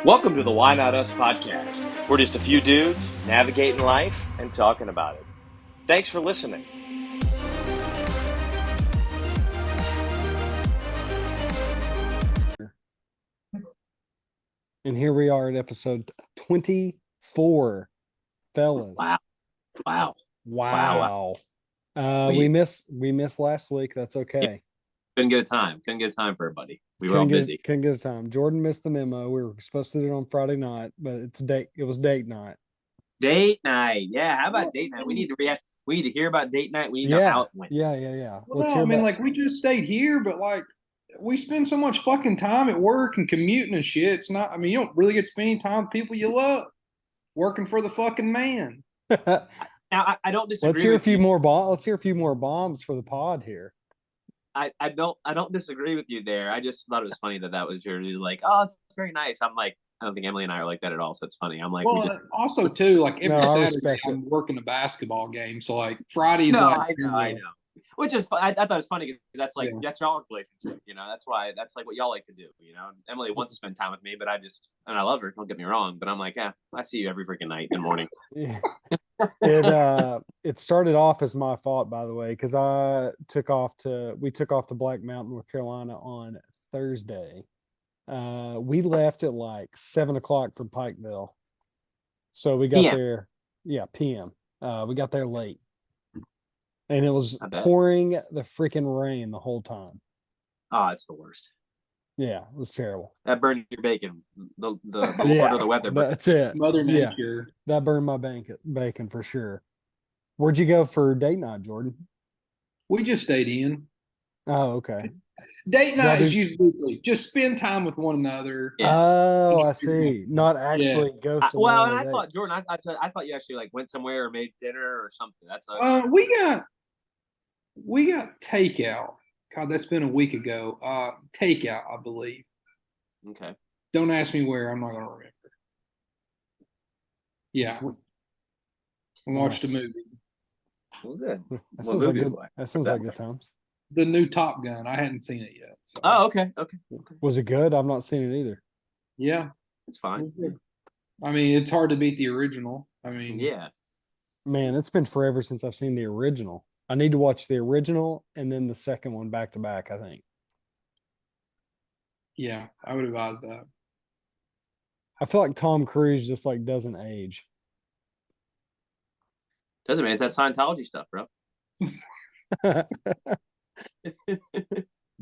Welcome to the Why Not Us podcast. We're just a few dudes navigating life and talking about it. Thanks for listening. And here we are at episode 24, fellas. Wow. We missed last week. That's okay. Couldn't get a time for everybody. We were all busy. Couldn't get a time. Jordan missed the memo. We were supposed to do it on Friday night, but it was date night. Date night. Yeah. How about date night? We need to react. We need to hear about date night. We need to outwin. Yeah. Well, we just stayed here, but we spend so much fucking time at work and commuting and shit. It's not, you don't really get to spend any time with people you love. Working for the fucking man. Now, I don't disagree. Let's hear a few more bombs for the pod here. I don't disagree with you there. I just thought it was funny that was your like, oh, it's very nice. I'm like, I don't think Emily and I are like that at all. So it's funny. I'm like, well, also too, like every Saturday I'm working a basketball game. So like Fridays, I know. Which is fun. I thought it was funny because that's like that's y'all's relationship, That's why that's like what y'all like to do, Emily wants to spend time with me, but I love her. Don't get me wrong, but I'm like, I see you every freaking night in the morning. Yeah. It started off as my fault, by the way, because we took off to Black Mountain, North Carolina on Thursday. We left at like 7:00 from Pikeville, so we got there. Yeah, PM. We got there late. And it was pouring the freaking rain the whole time. Oh, it's the worst. Yeah, it was terrible. That burned your bacon. The Lord of the weather. That's it. Mother Nature. Yeah, that burned my bacon for sure. Where'd you go for date night, Jordan? We just stayed in. Oh, okay. Date night is usually just spend time with one another. Yeah. Oh, I see. Not actually go somewhere. Well, and I thought, Jordan, I thought you actually like went somewhere or made dinner or something. That's we got takeout. God, that's been a week ago. Takeout, I believe. Okay. Don't ask me where. I'm not gonna remember. Yeah. I watched a movie. Well, good. That sounds like good times. The new Top Gun. I hadn't seen it yet. So. Oh, okay. Was it good? I've not seen it either. Yeah. It's fine. It's hard to beat the original. Yeah. Man, it's been forever since I've seen the original. I need to watch the original and then the second one back to back, I think. Yeah, I would advise that. I feel like Tom Cruise just like doesn't age. Doesn't, man. It's that Scientology stuff, bro.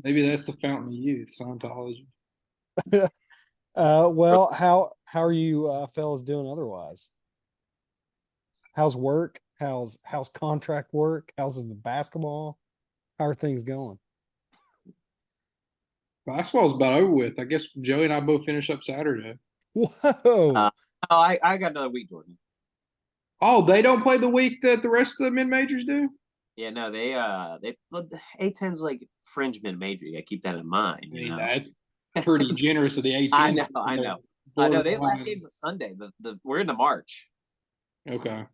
Maybe that's the fountain of youth, Scientology. Well, how are you fellas doing otherwise? How's work? How's contract work? How's the basketball? How are things going? Basketball's about over with. I guess Joey and I both finish up Saturday. Whoa! I got another week, Jordan. Oh, they don't play the week that the rest of the mid majors do? Yeah, no, they A10's like fringe mid major. You gotta keep that in mind. That's pretty generous of the A10. I know. They last game was Sunday. We're into March. Okay.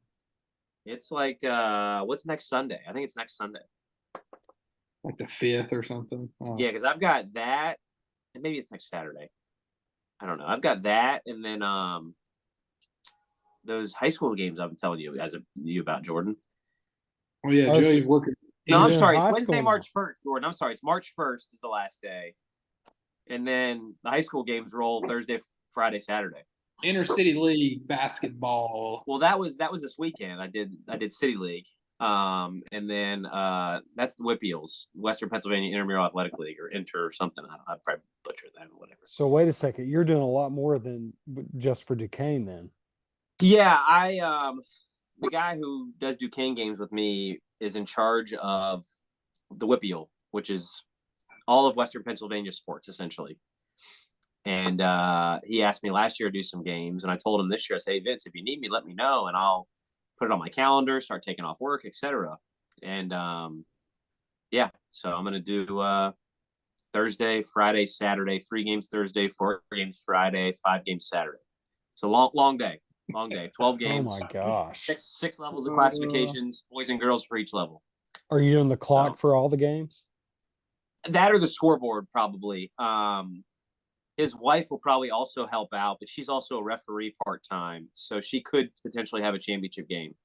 It's like what's next Sunday? I think it's next Sunday. Like the 5th or something. Oh. Yeah, because I've got that, and maybe it's next Saturday. I don't know. I've got that, and then those high school games I've been telling you about, Jordan. Oh yeah, Joey's working. No, I'm sorry. It's Wednesday, March 1st, Jordan. I'm sorry. It's March 1st is the last day, and then the high school games roll Thursday, Friday, Saturday. Intercity League basketball. Well, that was this weekend. I did City League, and then that's the Whip Eels, Western Pennsylvania Intramural Athletic League, or Inter or something. I'd probably butcher that or whatever. So wait a second, you're doing a lot more than just for Duquesne, then. Yeah, the guy who does Duquesne games with me is in charge of the Whip Eel, which is all of Western Pennsylvania sports essentially. And he asked me last year to do some games, and I told him this year, I said, hey, Vince, if you need me, let me know, and I'll put it on my calendar, start taking off work, etc. And so I'm going to do Thursday, Friday, Saturday, 3 games Thursday, 4 games Friday, 5 games Saturday. So long day, 12 games. Oh my gosh. 6 levels of classifications, boys and girls for each level. Are you doing the clock for all the games? That or the scoreboard, probably. His wife will probably also help out, but she's also a referee part-time, so she could potentially have a championship game.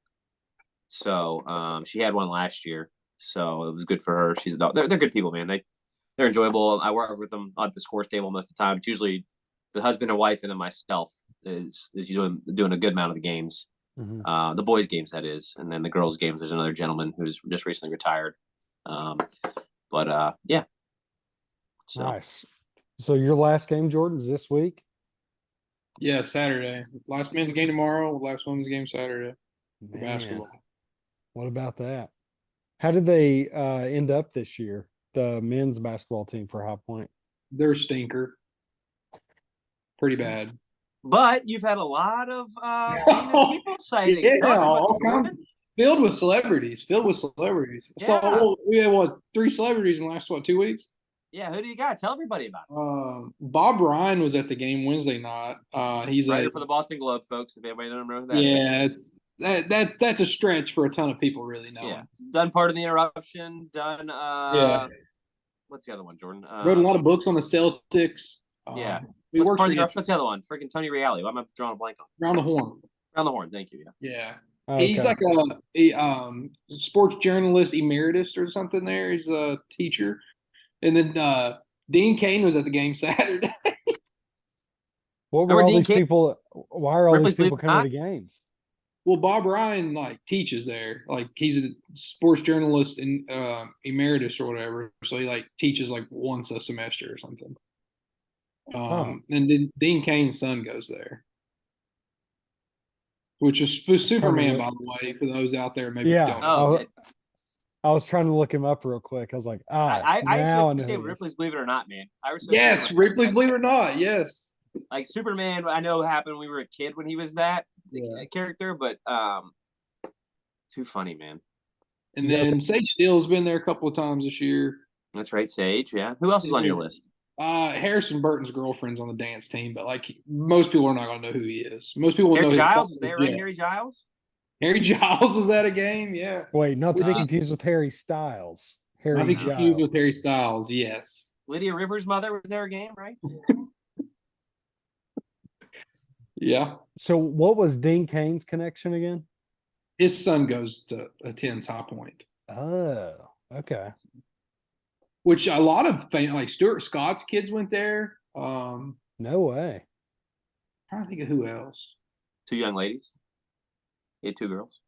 So she had one last year, so it was good for her. She's they're good people, man. They're enjoyable. I work with them at the scores table most of the time. It's usually the husband and wife, and then myself is doing a good amount of the games. Mm-hmm. The boys' games, that is, and then the girls' games. There's another gentleman who's just recently retired. Yeah. So. Nice. So your last game, Jordan, is this week? Yeah, Saturday. Last men's game tomorrow. Last women's game Saturday. For Man, basketball. what about that? How did they end up this year? The men's basketball team for High Point. They're a stinker. Pretty bad. But you've had a lot of famous people sightings. Yeah, all kinds, filled with celebrities. Yeah. So we had 3 celebrities in the last 2 weeks? Yeah, who do you got? Tell everybody about it. Bob Ryan was at the game Wednesday night. He's writer for the Boston Globe, folks. If anybody doesn't know who that is. That's a stretch for a ton of people really know. Yeah, done Part of the Interruption. Done. What's the other one, Jordan? Wrote a lot of books on the Celtics. Yeah. He works for What's the other one? Freaking Tony Reali. Why am I drawing a blank on? Round the Horn. Round the Horn. Thank you. Yeah. Okay. He's like a sports journalist emeritus or something. There, he's a teacher, and then Dean Cain was at the game Saturday. What were all these people? Why are all these people coming to the games? Well, Bob Ryan teaches there. He's a sports journalist and emeritus or whatever. So he teaches once a semester or something. And then Dean Cain's son goes there, which is Superman, by the way, for those out there maybe don't know. I was trying to look him up real quick. I was like, I now I know say Ripley's Believe It or Not, man. Yes, Ripley's Believe It or Not. Yes. Superman, I know happened when we were a kid when he was that character, but too funny, man. And then Sage Steele's been there a couple of times this year. That's right, Sage. Yeah. Who else is on your list? Harrison Burton's girlfriend's on the dance team, but most people are not going to know who he is. Most people Harry know Giles was there, right? Harry Giles. Harry Giles was at a game. Yeah. Wait, not to be confused with Harry Styles. Not be confused with Harry Styles. Yes. Lydia Rivers' mother was there a game, right? Yeah. So what was Dean Cain's connection again? His son attends High Point. Oh, okay. Which a lot of Stuart Scott's kids went there. No way. I'm trying to think of who else. 2 young ladies. He had 2 girls.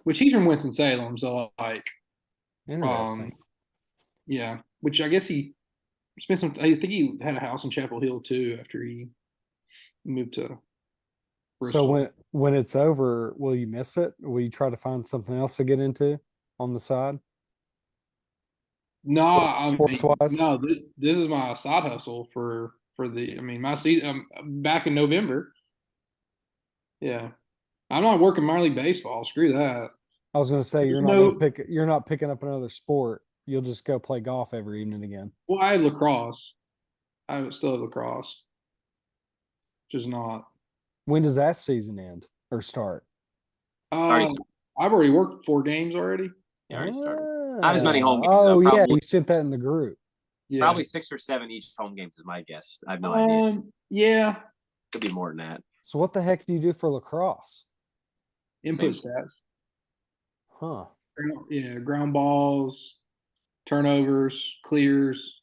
Which he's from Winston-Salem, so Interesting. Yeah. Which I guess he spent some. I think he had a house in Chapel Hill too after he moved to Bristol. So when it's over, will you miss it? Will you try to find something else to get into on the side? No, Sports-wise? no. This is my side hustle for my season. Back in November. Yeah, I'm not working minor league baseball. Screw that. I was going to say you're not picking up another sport. You'll just go play golf every evening again. Well, I had lacrosse. I would still have lacrosse. Just not. When does that season end or start? I've already worked 4 games already. Yeah, already started. Not as many home games. Oh, yeah, you sent that in the group. Yeah. Probably 6 or 7 each home games is my guess. I have no idea. Yeah. Could be more than that. So what the heck do you do for lacrosse? Input stats. Huh. Yeah, ground balls, turnovers, clears.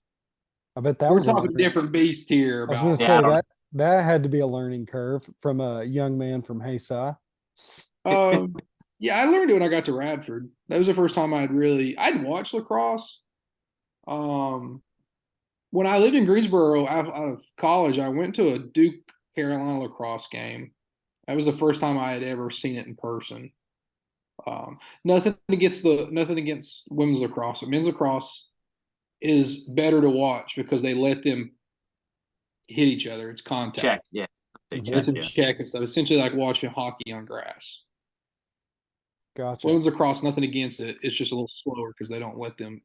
I bet that We're was talking different beast here. I was going to say that had to be a learning curve from a young man from Hayside. Yeah, I learned it when I got to Radford. That was the first time I'd watched lacrosse. When I lived in Greensboro out of college, I went to a Duke Carolina lacrosse game. That was the first time I had ever seen it in person. Nothing against women's lacrosse, but men's lacrosse is better to watch because they let them hit each other. It's contact. Check, yeah. Check and stuff. Essentially like watching hockey on grass. Gotcha. Women's lacrosse, nothing against it. It's just a little slower because they don't let them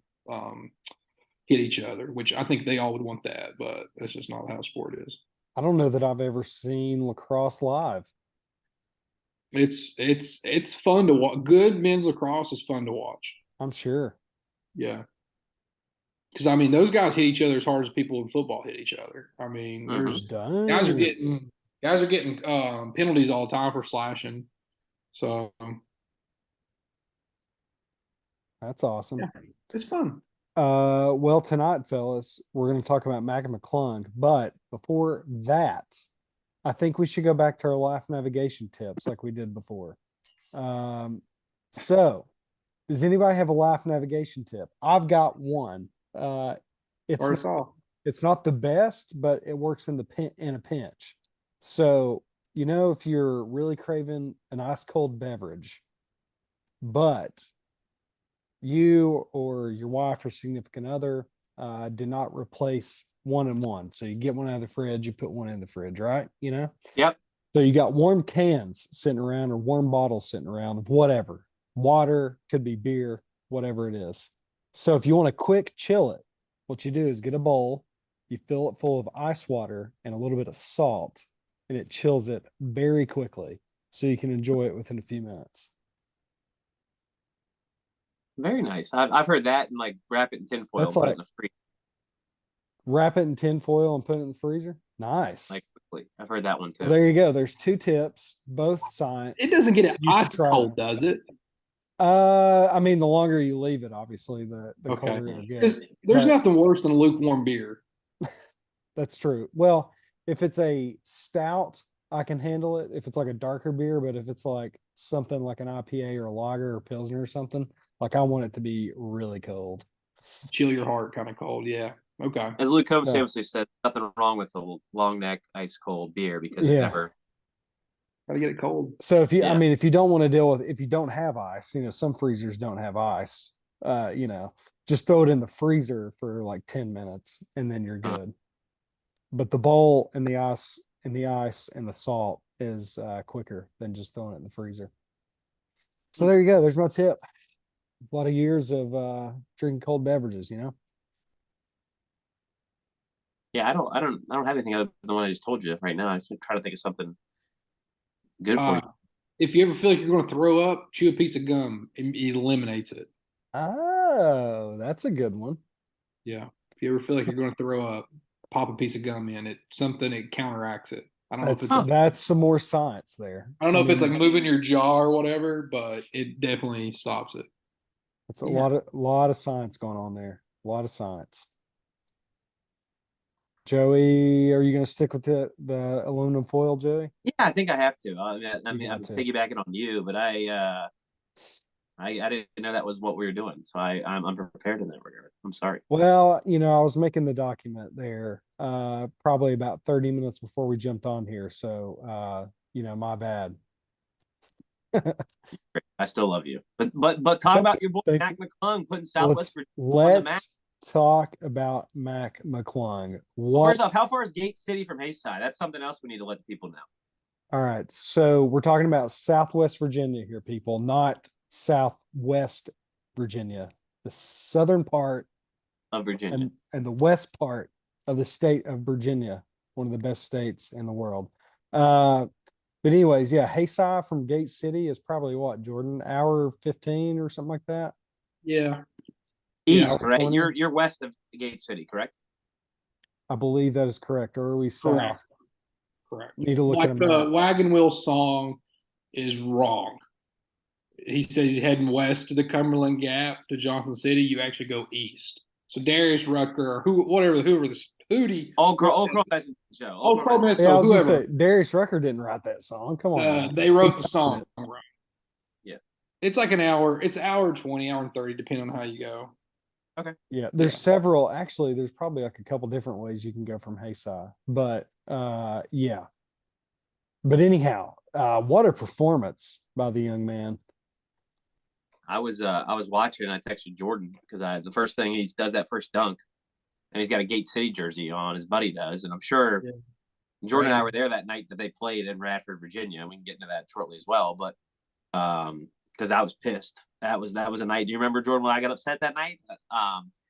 hit each other, which I think they all would want that, but that's just not how sport is. I don't know that I've ever seen lacrosse live. It's fun to watch. Good men's lacrosse is fun to watch. I'm sure. Yeah. Because I mean, those guys hit each other as hard as people in football hit each other. I mean, there's guys are Dang. getting penalties all the time for slashing. So That's awesome. yeah, it's fun. Well, tonight, fellas, we're going to talk about Mac and McClung. But before that, I think we should go back to our life navigation tips like we did before. So, does anybody have a life navigation tip? I've got one. It's Start us off. it's not the best, but it works in a pinch. So, if you're really craving an ice cold beverage, but you or your wife or significant other did not replace one and one. So you get one out of the fridge, you put one in the fridge, right? Yep. So you got warm cans sitting around or warm bottles sitting around of whatever. Water, could be beer, whatever it is. So if you want to quick chill it, what you do is get a bowl, you fill it full of ice water and a little bit of salt, and it chills it very quickly. So you can enjoy it within a few minutes. Very nice. I've heard that and like wrap it in tinfoil, That's put it like in the freezer. Wrap it in tin foil and put it in the freezer. Nice. Like quickly. I've heard that one too. Well, there you go. There's two tips, both science. It doesn't get it You should ice try cold, them. does it? I mean, the longer you leave it, obviously, the Okay. colder it'll get. There's But nothing worse than a lukewarm beer. that's true. Well, if it's a stout, I can handle it. If it's like a darker beer, but if it's like something like an IPA or a lager or pilsner or something, like I want it to be really cold. Chill your heart kind of cold. Yeah. Okay. As Luke Combs Yeah. famously said, nothing wrong with a long neck ice cold beer because it Yeah. never. Gotta get it cold. So if you, I Yeah. mean, if you don't want to deal with, if you don't have ice, some freezers don't have ice, just throw it in the freezer for like 10 minutes and then you're good. But the bowl and the ice and the salt is quicker than just throwing it in the freezer. So there you go. There's my tip. A lot of years of drinking cold beverages, Yeah, I don't have anything other than what I just told you right now. I can try to think of something good for you. If you ever feel like you're going to throw up, chew a piece of gum. It eliminates it. Oh, that's a good one. Yeah. If you ever feel like you're going to throw up, pop a piece of gum in it. Something it counteracts it. I don't know if it's That's some more science there. I don't know if it's like moving your jaw or whatever, but it definitely stops it. It's a lot of science going on there. A lot of science. Joey, are you going to stick with the aluminum foil, Joey? Yeah, I think I have to. I mean, got I'm to. piggybacking on you, but I didn't know that was what we were doing, so I'm unprepared in that regard. I'm sorry. Well, I was making the document there probably about 30 minutes before we jumped on here. So, my bad. I still love you, but talk about your boy Mac McClung putting Southwest Virginia on the map. Let's talk about Mac McClung. First off, how far is Gate City from Hayside? That's something else we need to let the people know. All right, so we're talking about Southwest Virginia here, people, not Southwest Virginia, the southern part of Virginia and the west part of the state of Virginia, one of the best states in the world. But anyways, yeah, Hayside from Gate City is probably what, Jordan, hour 15 or something like that. Yeah. East, right? 20? You're west of Gate City, correct? I believe that is correct. Or are we south? Correct. Need to look like at the Wagon Wheel song is wrong. He says he's heading west to the Cumberland Gap to Johnson City. You actually go east. So Darius Rucker, whoever the Hootie. Old Crow Show. Old Crow Meso, yeah, I was whoever. Gonna say, Darius Rucker didn't write that song. Come on. They wrote the song right. Yeah. It's like an hour. It's hour 20, hour and 30, depending on how you go. Okay. Yeah, there's several. Actually, there's probably like a couple different ways you can go from Hayside. But yeah. But anyhow, what a performance by the young man. I was watching. I texted Jordan because the first thing he does that first dunk, and he's got a Gate City jersey on. His buddy does, and I'm sure Jordan and I were there that night that they played in Radford, Virginia. We can get into that shortly as well, but because I was pissed. That was a night. Do you remember, Jordan, when I got upset that night?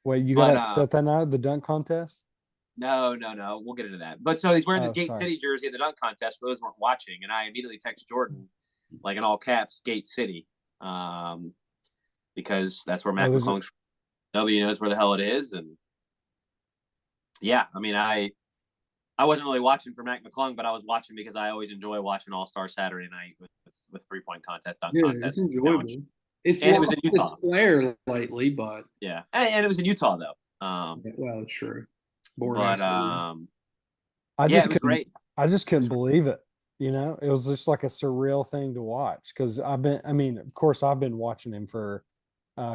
Wait, you got upset that night at the dunk contest? No. We'll get into that. But so he's wearing this Gate City jersey at the dunk contest for those who weren't watching, and I immediately text Jordan, like in all caps, Gate City. Because that's where Mac McClung's from. Nobody knows where the hell it is, and Yeah, I mean, I wasn't really watching for Mac McClung, but I was watching because I always enjoy watching All Star Saturday night with 3-point contest, dunk Yeah, contest, it's enjoyable. It's and it was in lost Utah. its flair lately, but Yeah, and it was in Utah though. well, it's true. But I yeah, just it was couldn't. great. I just couldn't believe it. You know, it was just like a surreal thing to watch because I mean, of course, I've been watching him for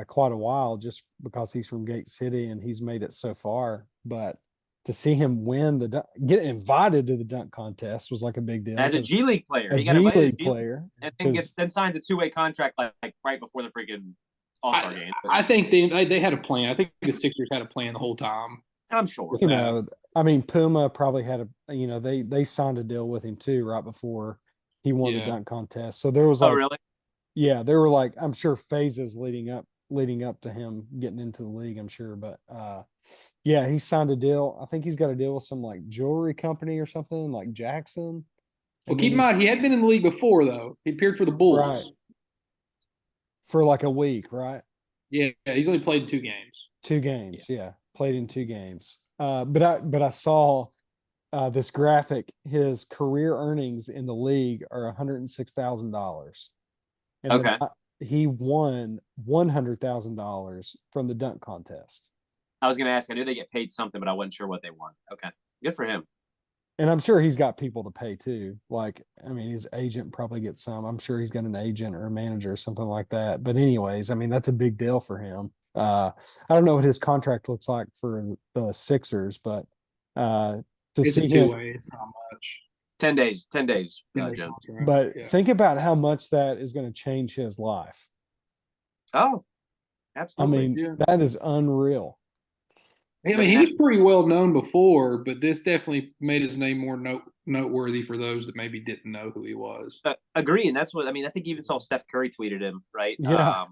quite a while just because he's from Gate City and he's made it so far. But to see him win get invited to the dunk contest was like a big deal. As a G League player, A he got G invited League to G League player, and then signed a 2-way contract like right before the freaking All Star game. I think they had a plan. I think the Sixers had a plan the whole time. I'm sure. you know, I mean, Puma probably had they signed a deal with him too right before he won the dunk contest. So there was Oh, like, really? yeah, there were like, I'm sure phases leading up to him getting into the league, I'm sure. But yeah, he signed a deal. I think he's got a deal with some like jewelry company or something like Jackson. Well, And keep in then mind he had been in the league before though. He appeared for the right, Bulls. for like a week, right? Yeah, he's only played 2 games. 2 games, yeah. Played in 2 games. But I saw this graphic. His career earnings in the league are $106,000, and Okay. he won $100,000 from the dunk contest. I was going to ask. I knew they get paid something, but I wasn't sure what they won. Okay, good for him. And I'm sure he's got people to pay too. Like, I mean, his agent probably gets some. I'm sure he's got an agent or a manager or something like that. But anyways, I mean, that's a big deal for him. I don't know what his contract looks like for the Sixers, but to It's see a him, 2-way. It's not much. 10 days. 10 days. Yeah, Jones. but yeah. think about how much that is going to change his life. Oh, I absolutely. mean, that is unreal. I mean, he was pretty well known before, but this definitely made his name more noteworthy for those that maybe didn't know who he was. Agree, and that's what I mean. I think you even saw Steph Curry tweeted him, right? Yeah.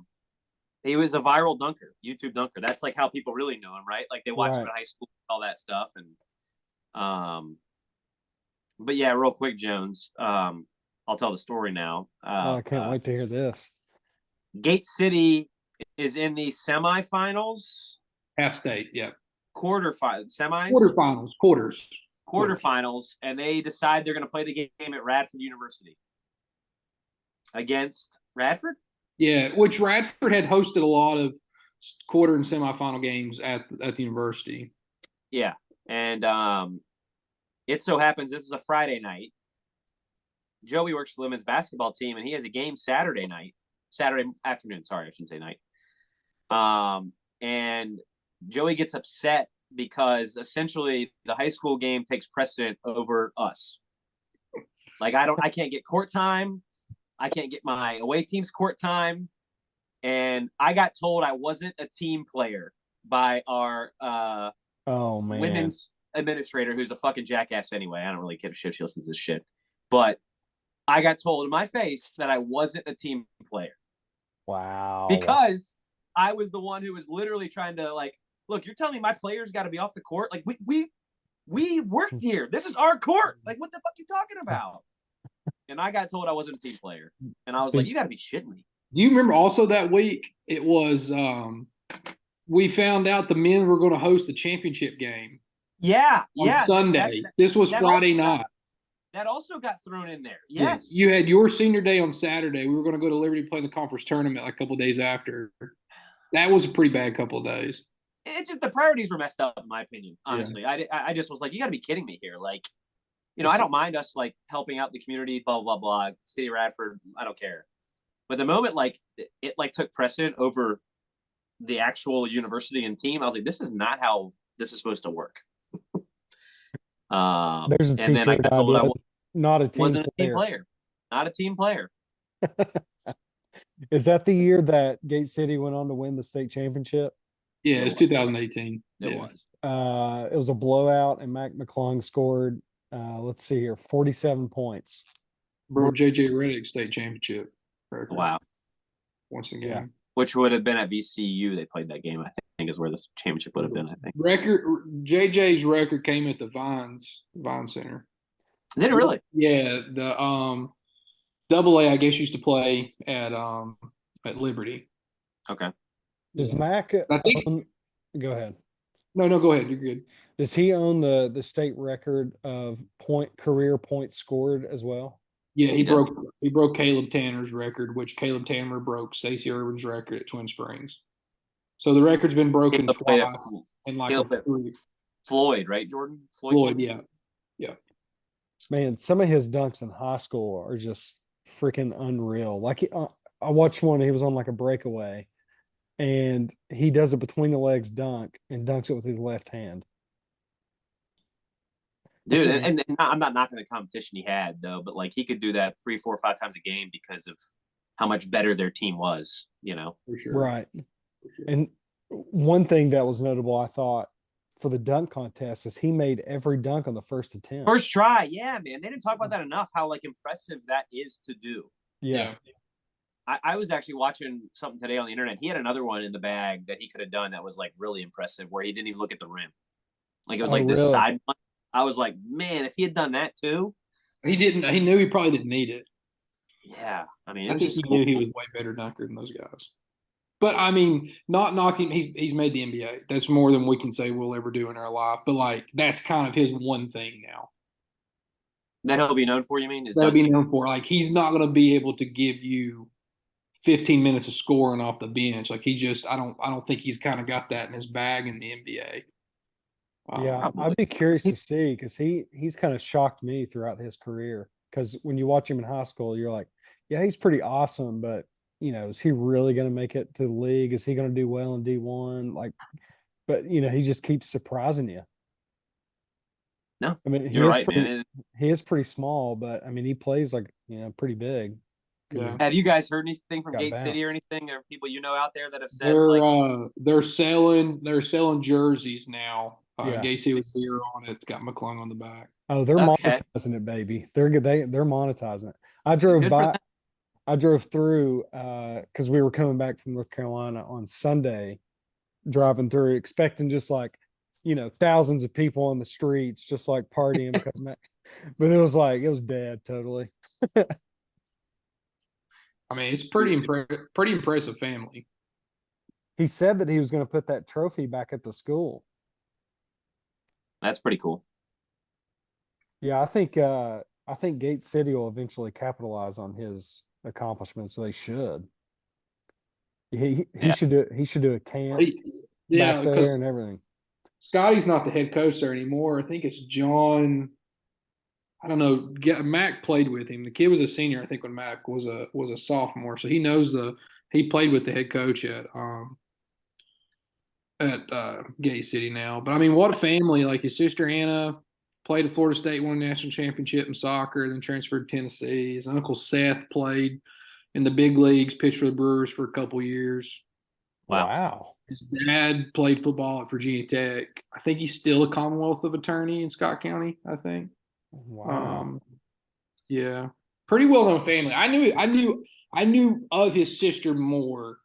He was a viral dunker, YouTube dunker. That's like how people really know him, right? Like they watched him Right. in high school, all that stuff, and but yeah, real quick, Jones. I'll tell the story now. Oh, I can't wait to hear this. Gate City is in the semifinals, Half state, yeah. semis, Quarters, and they decide they're going to play the game at Radford University against Radford. Yeah, which Radford had hosted a lot of quarter and semifinal games at the university. Yeah, and it so happens this is a Friday night. Joey works for the women's basketball team, and he has a game Saturday afternoon. Sorry, I shouldn't say night. And Joey gets upset because essentially the high school game takes precedent over us. Like I can't get court time. I can't get my away team's court time. And I got told I wasn't a team player by our women's administrator, who's a fucking jackass anyway. I don't really give a shit if she listens to this shit. But I got told in my face that I wasn't a team player. Wow. Because I was the one who was literally trying to like, look, you're telling me my players got to be off the court? Like we worked here. This is our court. Like what the fuck are you talking about? And I got told I wasn't a team player. And I was like, you got to be shitting me. Do you remember also that week? It was we found out the men were going to host the championship game. Yeah, on Sunday. This was Friday night. That also got thrown in there. Yes. Yeah, you had your senior day on Saturday. We were going to go to Liberty to play in the conference tournament like a couple of days after. That was a pretty bad couple of days. It just the priorities were messed up, in my opinion. Honestly, yeah. I just was like, you got to be kidding me here. Like, you know, I don't mind us like helping out the community, blah blah blah. City of Radford, I don't care. But the moment like it like took precedent over the actual university and team, I was like, this is not how this is supposed to work. There's a and then I got told I not a team wasn't a player. team player. Not a team player. Is that the year that Gate City went on to win the state championship? Yeah, it's 2018. It was. It was a blowout, and Mac McClung scored. Let's see here, 47 points. Bro, JJ Redick state championship record. Wow. Once again. Yeah. Which would have been at VCU. They played that game, I think is where the championship would have been, I think. JJ's record came at the Vine Center. Did it really? Yeah. The AA, I guess, used to play at Liberty. Okay. Does Mac I think, go ahead. No, go ahead. You're good. Does he own the state record of career points scored as well? Yeah, He does. he broke Caleb Tanner's record, which Caleb Tanner broke Stacey Irwin's record at Twin Springs. So the record's been broken Caleb played twice in like Caleb a at three. Floyd, right, Jordan? Floyd, yeah. Man, some of his dunks in high school are just freaking unreal. Like I watched one, he was on like a breakaway, and he does a between the legs dunk and dunks it with his left hand. Dude, and I'm not knocking the competition he had though, but like he could do that 3, 4, 5 times a game because of how much better their team was, you know. For sure. Right. For sure. And one thing that was notable, I thought, for the dunk contest is he made every dunk on the first attempt. First try, yeah, man. They didn't talk about that enough, how like impressive that is to do. Yeah. I was actually watching something today on the internet. He had another one in the bag that he could have done that was like really impressive, where he didn't even look at the rim. Like it was like this really? side one. I was like, man, if he had done that too. He didn't. He knew he probably didn't need it. Yeah, I mean, I think he knew he was way better dunker than those guys. But I mean, not knocking. He's made the NBA. That's more than we can say we'll ever do in our life. But like, that's kind of his one thing now. that he'll be known for. You mean? That'll be known for. Like, he's not going to be able to give you 15 minutes of scoring off the bench. Like, I don't think he's kind of got that in his bag in the NBA. Yeah, Probably. I'd be curious to see because he's kind of shocked me throughout his career. Because when you watch him in high school, you're like, yeah, he's pretty awesome, but is he really going to make it to the league? Is he going to do well in D1? Like, but he just keeps surprising you. No, I mean, you're right, man. He is pretty small, but I mean, he plays like pretty big. Yeah. Have you guys heard anything from Got Gate City or bounced. anything, or people out there that have said like They're selling jerseys now. Yeah. Gacy was here on it. It's got McClung on the back. Oh, they're Okay. monetizing it, baby. They're good. They're monetizing it. I drove Good for by. them. I drove through because we were coming back from North Carolina on Sunday, driving through, expecting just like thousands of people on the streets, just like partying because but it was dead totally. I mean, it's pretty impressive family. He said that he was going to put that trophy back at the school. That's pretty cool. Yeah, I think Gate City will eventually capitalize on his accomplishments. So they should. He should do a camp back there and everything. Scotty's not the head coach there anymore. I think it's John. I don't know. Mac played with him. The kid was a senior, I think, when Mac was a sophomore. So he played with the head coach at Gate City now. But I mean, what a family! Like his sister Anna played at Florida State, won a national championship in soccer, then transferred to Tennessee. His uncle Seth played in the big leagues, pitched for the Brewers for a couple years. Wow. His dad played football at Virginia Tech. I think he's still a Commonwealth of attorney in Scott County, I think. Wow. Yeah. Pretty well known family. I knew of his sister more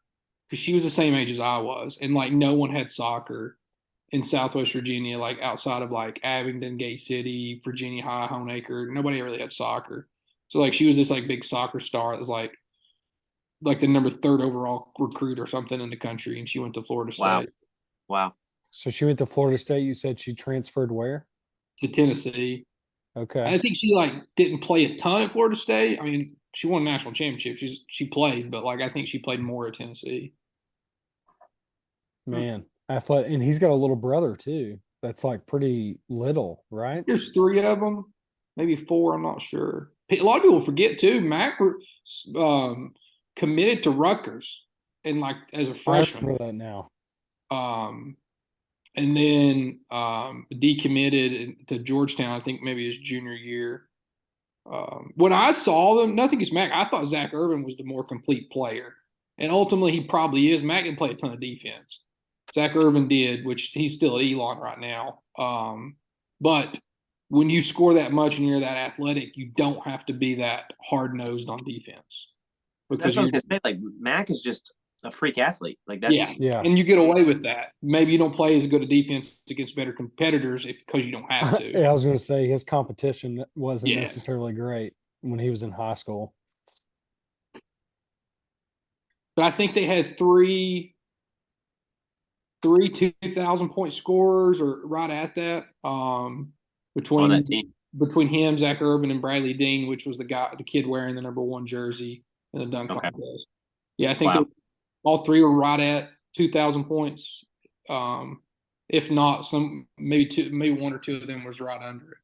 because she was the same age as I was. And like no one had soccer in Southwest Virginia, like outside of like Abingdon, Gate City, Virginia High, Honeacre. Nobody really had soccer. So like she was this like big soccer star that was like the number 3rd overall recruit or something in the country, and she went to Florida State. Wow. So she went to Florida State. You said she transferred where? To Tennessee. Okay. I think she like didn't play a ton at Florida State. I mean, she won a national championship. She played, but like I think she played more at Tennessee. Man, athletic, and he's got a little brother too. That's like pretty little, right? There's 3 of them, maybe 4. I'm not sure. A lot of people forget too. Mac committed to Rutgers and like as a freshman. I remember that now. And then decommitted to Georgetown, I think maybe his junior year. When I saw them, nothing against Mac, I thought Zach Irvin was the more complete player. And ultimately, he probably is. Mac didn't play a ton of defense. Zach Irvin did, which he's still at Elon right now. But when you score that much and you're that athletic, you don't have to be that hard-nosed on defense. That's what I was going to say. Like, Mac is just a freak athlete. Like that's yeah. And you get away with that. Maybe you don't play as good a defense against better competitors because you don't have to. Yeah, I was going to say his competition wasn't necessarily great when he was in high school. But I think they had 3 three 2,000-point scorers or right at that. On Between that team. between him, Zach Urban, and Bradley Dean, which was the kid wearing the number 1 jersey in the dunk Okay. contest. Yeah, I think Wow. all three were right at 2,000 points. If not, maybe one or two of them was right under it.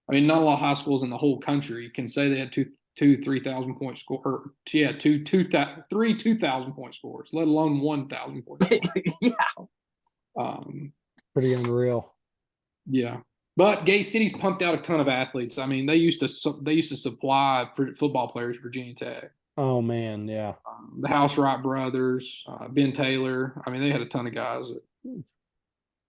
I mean, not a lot of high schools in the whole country can say they had 3,000 point score, or three 2,000 point scores, let alone 1,000 point score. Yeah. Pretty unreal. Yeah, but Gate City's pumped out a ton of athletes. I mean, they used to supply football players for Virginia Tech. Oh man, yeah. The House Wright brothers, Ben Taylor. I mean, they had a ton of guys.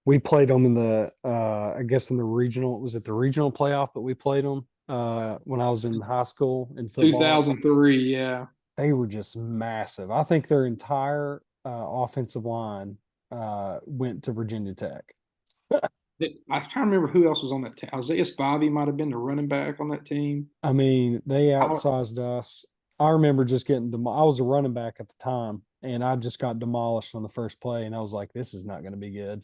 We played them in the I guess in the regional. Was it the regional playoff that we played them when I was in high school in football? 2003, yeah. They were just massive. I think their entire offensive line went to Virginia Tech. I trying to remember who else was on that team. Isaiah Spivey might have been the running back on that team. I mean, they outsized us. I remember just getting I was a running back at the time, and I just got demolished on the first play, and I was like, "This is not going to be good."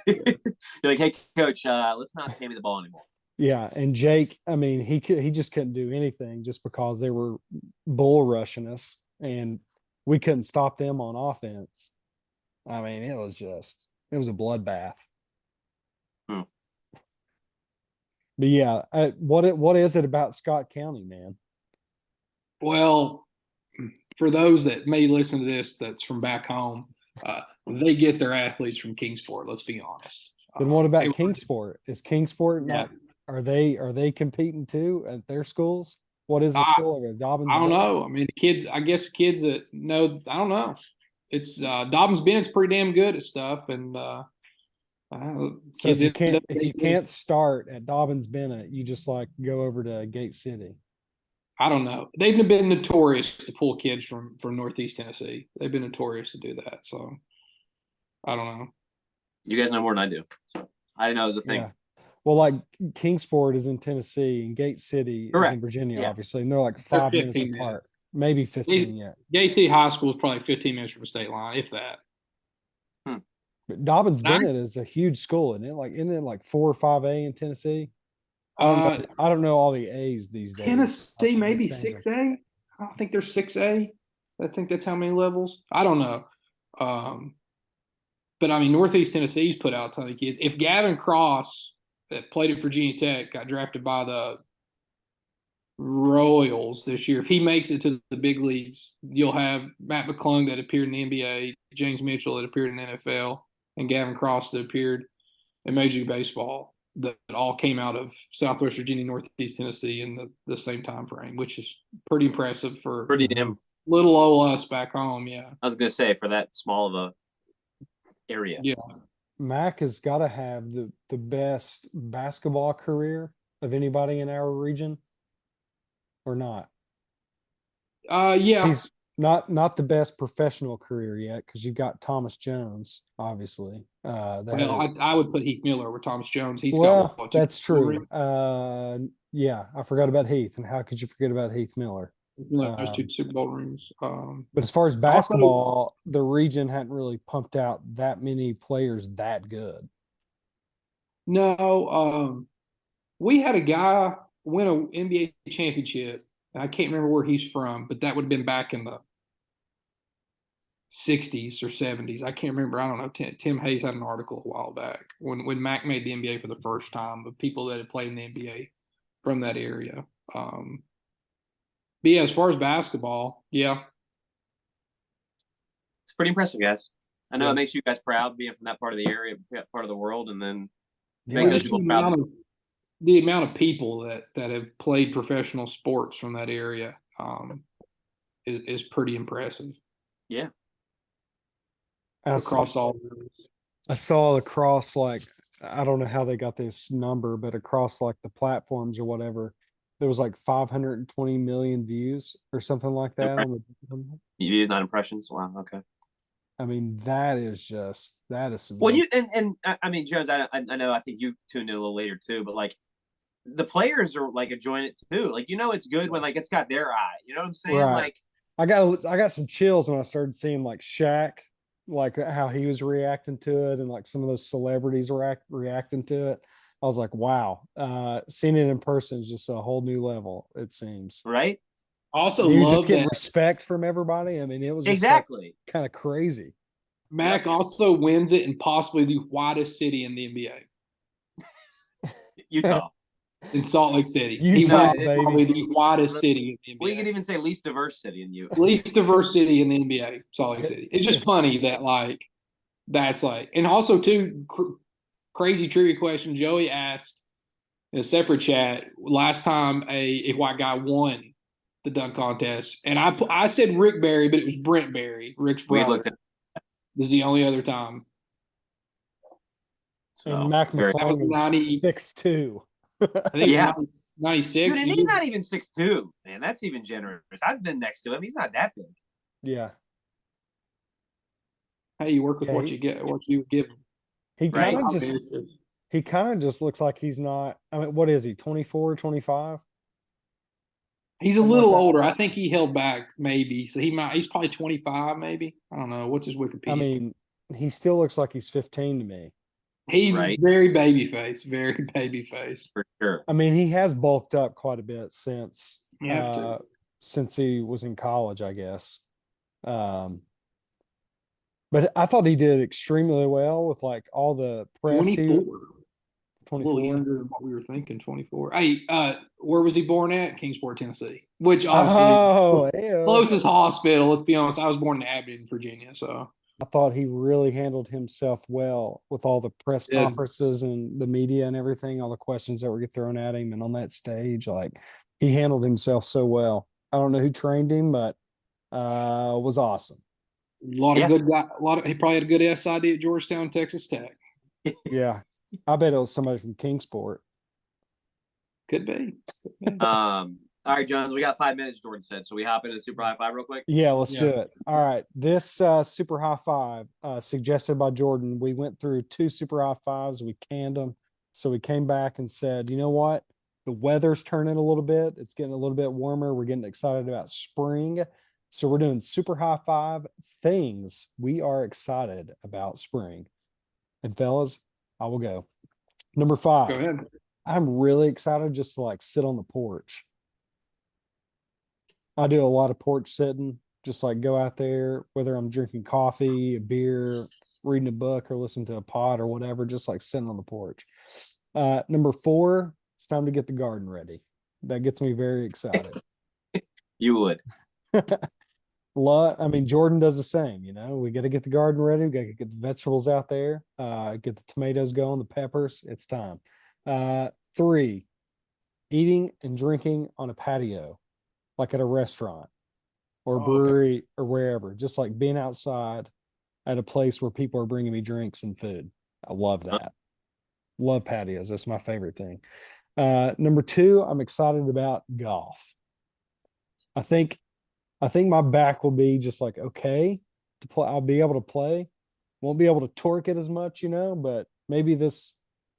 You're like, hey, coach, let's not hand me the ball anymore. Yeah, and Jake, I mean, he just couldn't do anything just because they were bull rushing us, and we couldn't stop them on offense. I mean, it was a bloodbath. But yeah, what is it about Scott County, man? Well, for those that may listen to this that's from back home, they get their athletes from Kingsport. Let's be honest. Then what about Kingsport? Is Kingsport not? Yeah. Are they competing too at their schools? What is the school over Dobbins? I don't know. I mean, I guess kids that know, I don't know. It's Dobbins Bennett's pretty damn good at stuff, and so kids if you can't start at Dobbins Bennett, you just like go over to Gate City. I don't know. They've been notorious to pull kids from Northeast Tennessee. They've been notorious to do that. So I don't know. You guys know more than I do. So I didn't know it was a thing. Yeah. Well, like Kingsport is in Tennessee and Gate City is in Virginia, obviously, and they're like 5 minutes apart, maybe 15 yet. Gate City High School is probably 15 minutes from the state line, if that. But Dobbins Bennett is a huge school, isn't it like 4 or 5A in Tennessee? I don't know all the A's these days. Tennessee maybe 6A. I don't think there's 6A. I think that's how many levels. I don't know. But I mean, Northeast Tennessee's put out a ton of kids. If Gavin Cross, that played at Virginia Tech, got drafted by the Royals this year, if he makes it to the big leagues, you'll have Matt McClung that appeared in the NBA, James Mitchell that appeared in the NFL, and Gavin Cross that appeared in Major League Baseball, that all came out of Southwest Virginia, Northeast Tennessee in the same time frame, which is pretty impressive for pretty damn little old us back home. Yeah, I was gonna say, for that small of a area. Yeah, Mac has got to have the best basketball career of anybody in our region, or not? Yeah. He's not the best professional career yet, because you've got Thomas Jones, obviously. I would put Heath Miller over Thomas Jones. He's got what, that's true. Yeah, I forgot about Heath, and how could you forget about Heath Miller? Those 2 Super Bowl rings. But as far as basketball, the region hadn't really pumped out that many players that good. No, we had a guy win an NBA championship. I can't remember where he's from, but that would have been back in the 60s or 70s. I can't remember. I don't know. Tim Hayes had an article a while back when Mac made the NBA for the first time, of people that had played in the NBA from that area. But yeah, as far as basketball, yeah. It's pretty impressive, guys. I know it makes you guys proud being from that part of the area, that part of the world, and then makes other people proud. The amount of people that have played professional sports from that area is pretty impressive. Yeah. Across all. I saw across, like, I don't know how they got this number, but across like the platforms or whatever, there was like 520 million views or something like that. Views, not impressions. Wow. Okay. I mean, that is some. Well, I mean, Jones, I know, I think you tuned in a little later too, but like the players are like enjoying it too. Like, it's good when like it's got their eye. You know what I'm saying? Right. Like, I got some chills when I started seeing like Shaq like how he was reacting to it, and like some of those celebrities were reacting to it. I was like, wow, seeing it in person is just a whole new level, it seems. Right? I also And he was just love getting that respect from everybody. I mean, it was just Exactly. kind of crazy. Mac also wins it in possibly the whitest city in the NBA, Utah. in Salt Lake City. He Utah, wins baby. probably the whitest city in the We could NBA. even say least diverse city in you. Least diverse city in the NBA, Salt Lake City. It's just funny that like that's like, and also too crazy trivia question. Joey asked in a separate chat last time a white guy won the dunk contest, and I said Rick Barry, but it was Brent Barry, Rick's We brother. looked at This is the only other time. And Mac very- That was McClung is 90. 6'2". I think Yeah. it's 96. Dude, and he's not even 6'2", man. That's even generous. I've been next to him. He's not that big. Yeah. Hey, you work with Yeah, what you get, what you give him. He Right. kind of just looks like he's not. I mean, what is he? 24, 25? He's a Something little like that. older. I think he held back maybe. So he's probably 25 maybe. I don't know. What's his Wikipedia? I mean, he still looks like he's 15 to me. He's Right. very baby face, very baby face. For sure. I mean, he has bulked up quite a bit since You have to. since he was in college, I guess. But I thought he did extremely well with like all the press. 24. A 24. little younger than what we were thinking, 24. Hey, where was he born at? Kingsport, Tennessee. Which obviously Oh, ew. closest hospital, let's be honest. I was born in Abingdon, Virginia, so I thought he really handled himself well with all the press Yeah. conferences and the media and everything, all the questions that were get thrown at him and on that stage. Like he handled himself so well. I don't know who trained him, but was awesome. a lot of good guy. He probably had a good SID at Georgetown, Texas Tech. Yeah. I bet it was somebody from Kingsport. Could be. All right, Jones, we got 5 minutes, Jordan said. So we hop into the super high five real quick. Yeah, let's Yeah. do it. All right. This super high five suggested by Jordan. We went through 2 super high fives. We canned them. So we came back and said, you know what? The weather's turning a little bit. It's getting a little bit warmer. We're getting excited about spring. So we're doing super high five things we are excited about spring. And fellas, I will go. Number 5. Go ahead. I'm really excited just to like sit on the porch. I do a lot of porch sitting, just like go out there, whether I'm drinking coffee, a beer, reading a book, or listening to a pod or whatever, just like sitting on the porch. Number 4, it's time to get the garden ready. That gets me very excited. You would. I mean, Jordan does the same, you know, we got to get the garden ready. We got to get the vegetables out there, get the tomatoes going, the peppers. It's time. 3, eating and drinking on a patio, like at a restaurant or a brewery or wherever, just like being outside at a place where people are bringing me drinks and food. I love that. Love patios. That's my favorite thing. Number 2, I'm excited about golf. I think my back will be just like, okay to play. I'll be able to play. Won't be able to torque it as much, you know, but maybe this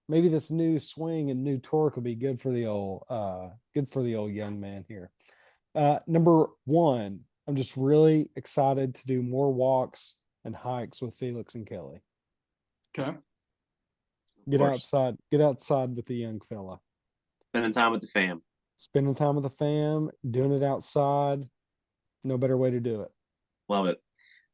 new swing and new torque will be good for the old young man here. Number 1, I'm just really excited to do more walks and hikes with Felix and Kelly. Okay. Get outside with the young fella. Spending time with the fam. Spending time with the fam, doing it outside. No better way to do it. Love it.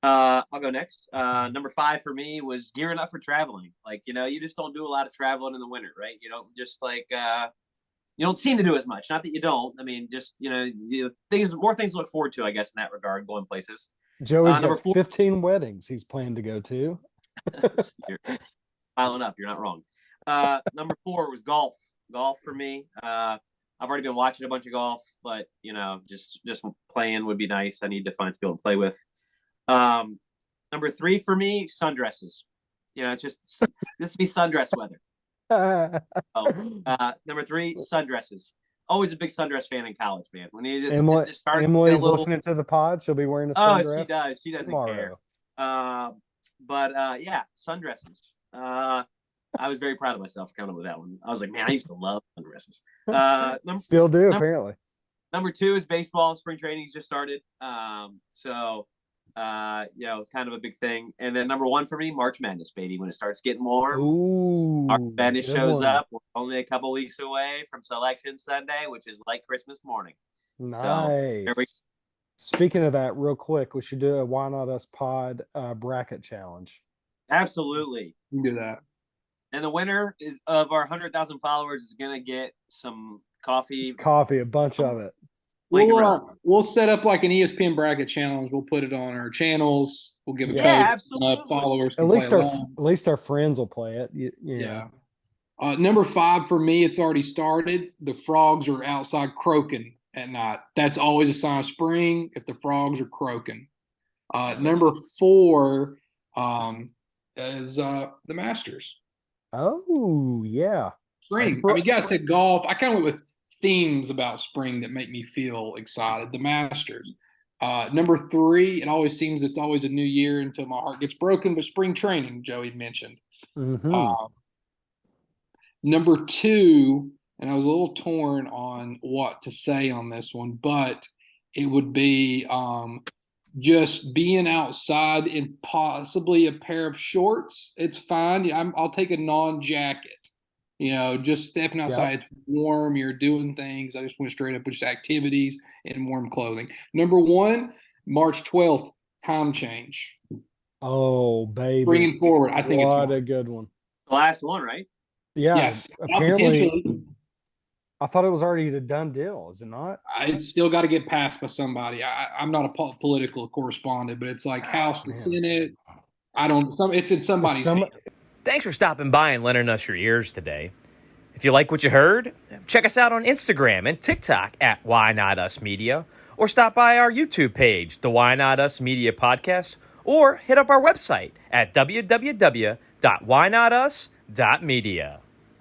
I'll go next. Number 5 for me was gearing up for traveling. Like, you know, you just don't do a lot of traveling in the winter, right? You don't just like you don't seem to do as much. Not that you don't. I mean, just more things to look forward to, I guess, in that regard, going places. Joey's number got 4 15 weddings he's planned to go to. You're piling up. You're not wrong. Number 4 was golf. Golf for me. I've already been watching a bunch of golf, but you know, just playing would be nice. I need to find some people to play with. Number 3 for me, sundresses. You know, it's just this be sundress weather. Number 3, sundresses. Always a big sundress fan in college, man. When you just start Emily's listening to the pod, she'll be wearing a sundress. Oh, she does. She doesn't care. But yeah, sundresses. I was very proud of myself for coming up with that one. I was like, man, I used to love sundresses. Still do, apparently. Number 2 is baseball. Spring training's just started. So Kind of a big thing. And then number one for me, March Madness, baby. When it starts getting warm, Ooh, March Madness good shows one. up. We're only a couple weeks away from Selection Sunday, which is like Christmas morning. Nice. Speaking of that, real quick, we should do a Why Not Us Pod bracket challenge. Absolutely. You can do that. And the winner of our 100,000 followers is going to get some coffee. A bunch of it. We'll set up like an ESPN bracket challenge. We'll put it on our channels. We'll give a code. Absolutely. Followers. At least our friends will play it. Yeah. Number 5 for me, it's already started. The frogs are outside croaking at night. That's always a sign of spring if the frogs are croaking. Number 4 is the Masters. Oh, yeah. Spring. I mean, you guys said golf. I kind of went with themes about spring that make me feel excited. The Masters. Number 3, it always seems it's always a new year until my heart gets broken, but spring training, Joey mentioned. Mm-hmm. Number 2, and I was a little torn on what to say on this one, but it would be just being outside in possibly a pair of shorts. It's fine. I'll take a non-jacket. Just stepping outside. Yep. It's warm. You're doing things. I just went straight up with just activities and warm clothing. Number 1, March 12th, time change. Oh, baby. Bringing forward. I think what a good one. The last one, right? Yeah. Yes. Apparently, I thought it was already a done deal. Is it not? It's still got to get passed by somebody. I'm not a political correspondent, but it's like House to Senate. It's in somebody's hand. Thanks for stopping by and lending us your ears today. If you like what you heard, check us out on Instagram and TikTok at Why Not Us Media, or stop by our YouTube page, the Why Not Us Media Podcast, or hit up our website at www.whynotus.media.